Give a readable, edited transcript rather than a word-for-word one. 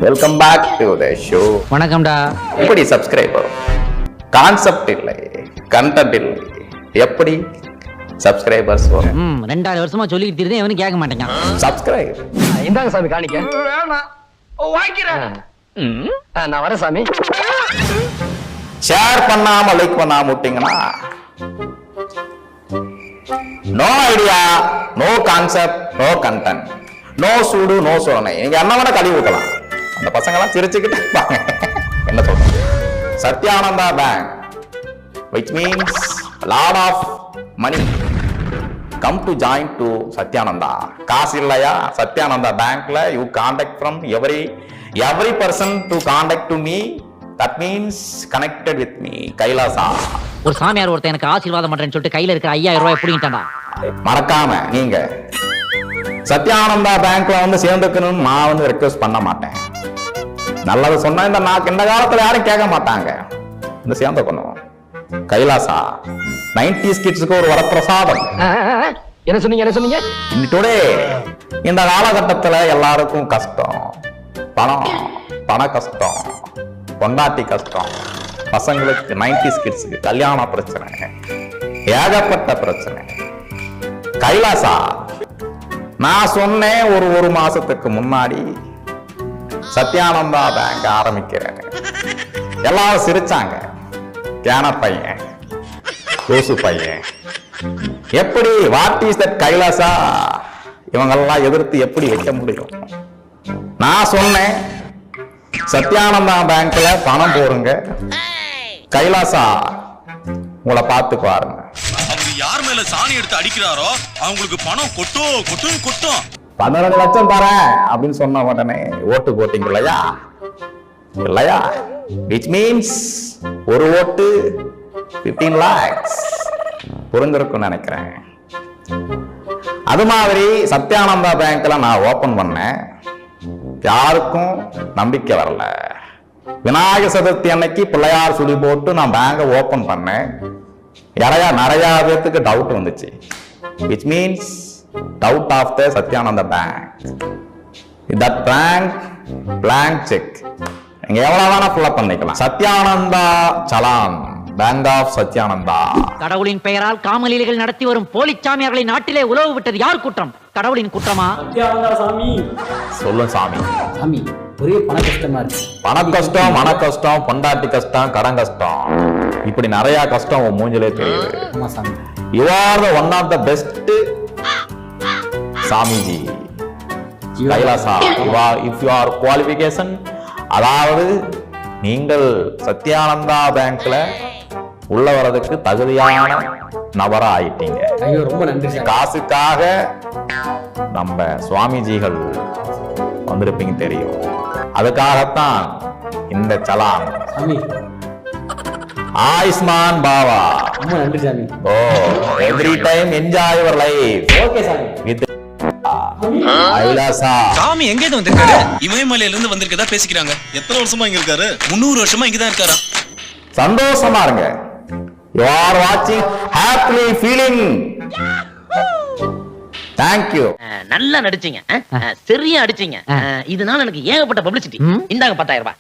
Welcome back to the show. வணக்கம்டா. எப்படி subscriber concept இல்லை, கண்டென்ட் இல்லை, எப்படி சப்ஸ்கிரைபர்ஸ் வரும்? 2000 வருஷமா சொல்லிக்கிட்டு இருந்தேன், எவனும் கேட்க மாட்டேங்க. சப்ஸ்கிரைப் இந்தாங்க சாமி காணிக்க. வேணாம் வாங்கிக்கிறேன். நான் வரேன் சாமி. ஷேர் பண்ணாம லைக் பண்ணாம விட்டீங்கன்னா no idea, no concept, no content, no சூடு, நோ சோதனை. நீங்க என்ன வேணா கழுவி ஊட்டலாம். அந்த பசங்க எல்லாம் சிரிச்சுக்கிட்டு இருப்பாங்க. என்ன சொல்றாங்க? Sathyananda bank, which means lot of money come to join to Satyananda. காசு இல்லையா சத்யானந்தா பேங்க்ல, you contact from every person to contact to me, that means connected with me. Kailasa ஒரு சாமியார் ஒருத்தன் எனக்கு ஆசீர்வாதம் பண்றேன்னு சொல்லிட்டு கையில இருக்கிற 5000 ரூபாய் பிடிங்கிட்டான்டா. மறக்காம நீங்க சத்யானந்தா பேங்க்ல வந்து சேர்ந்துக்கணும்னு நான் வந்து ரெக்வெஸ்ட் பண்ண மாட்டேன். நல்லது சொன்னா இந்த காலத்துல யாரும் கேட்க மாட்டாங்க. இந்த சேர்ந்துக்கணும். கைலாசா 90s கிட்ஸுக்கு ஒரு வரப்பிரசாதம். என்ன சொன்னீங்க? டுடே இந்த காலகட்டத்துல எல்லாருக்கும் கஷ்டம், பண கஷ்டம், பொண்டாட்டி கஷ்டம், பசங்களுக்கு 90s கிட்ஸுக்கு கல்யாண பிரச்சனை, ஏகப்பட்ட பிரச்சனை. கைலாசா நான் சொன்னேன் ஒரு மாசத்துக்கு முன்னாடி சத்யானந்தா பேங்க் ஆரம்பிக்கிறேன். எல்லாரும் சிரிச்சாங்க. கேன பையன், கோசு பையன், எப்படி வாட் இஸ் தட் கைலாசா, இவங்கெல்லாம் எதிர்த்து எப்படி வைக்க முடியும்? நான் சொன்னேன் சத்யானந்தா பேங்க்ல பணம் போடுங்க, கைலாசா உங்களை பார்த்து பாருங்க. அவர் யார் மேல சாணி எடுத்து அடிக்கிறாரோ அவங்களுக்கு பணம் கொட்டும். 12 லட்சம் தரேன் அப்படின்னு சொன்ன உடனே ஓட்டு போட்டீங்க இல்லையா? which means ஒரு ஓட்டு 15 lakhs புரிஞ்சிருக்கும் நினைக்கிறேன். அது மாதிரி சத்யானந்தா பேங்க்ல நான் ஓபன் பண்ணேன். யாருக்கும் நம்பிக்கை வரல. விநாயகர் சதுர்த்தி அன்னைக்கு பிள்ளையார் சுடி போட்டு நான் பேங்கை ஓபன் பண்ணேன். நிறைய பேருக்கு டவுட் வந்துச்சு. which means doubt of the Satyananda Bank. That blank check நீங்க எவ்வளவு வேணா fill up பண்ணிக்கலாம். Sathyananda challan, bank of Sathyananda. கடவுளின் பெயரால் காமலீலைகள் நடத்தி வரும் போலி சாமியார்களை நாட்டிலே உலவு விட்டது யார் குற்றம்? கடவுளின் குற்றமா? சத்யானந்தா சாமி. சொல்லும் சாமி. சாமி ஒரே பண கஷ்டமா இருக்கு. பண கஷ்டம், மன கஷ்டம், பொண்டாட்டி கஷ்டம், கடன் கஷ்டம், இப்படி நிறைய கஷ்டம் உன் மூஞ்சிலே தெரியுது. ஆமா சாமி. You are the one of the best Swamiji. Kailasa, if you are qualification, அதாவது நீங்கள் சத்யானந்தா பேங்க்ல உள்ள வரதுக்கு தகுதியான நபரா ஆயிட்டீங்க. ஐயோ ரொம்ப நன்றி சார். காசுக்காக நம்ம சுவாமிஜிகள் வந்திருப்பீங்க தெரியும். அதுக்காகத்தான் இந்த சலான். சாமி ஆயுஷ்மான் பாவா. ரொம்ப நன்றி சாமி. Oh, every time enjoy your life okay சாமி. வித் கைலாசா. சாமி எங்க இருந்து வந்திருக்காரு? இமயமலையில இருந்து வந்திருக்கதா பேசிக்கிறாங்க. எத்தனை வருஷமா இங்க இருக்காரு? 300 வருஷமா இங்கதான் இருக்காரா? சந்தோஷமா இருங்க. You are watching happily feeling. Thank you. நல்லா நடிச்சீங்க, சரியா அடிச்சீங்க. இதனால எனக்கு ஏகப்பட்ட பப்ளிசிட்டி. இந்தாங்க 10,000 ரூபாய்.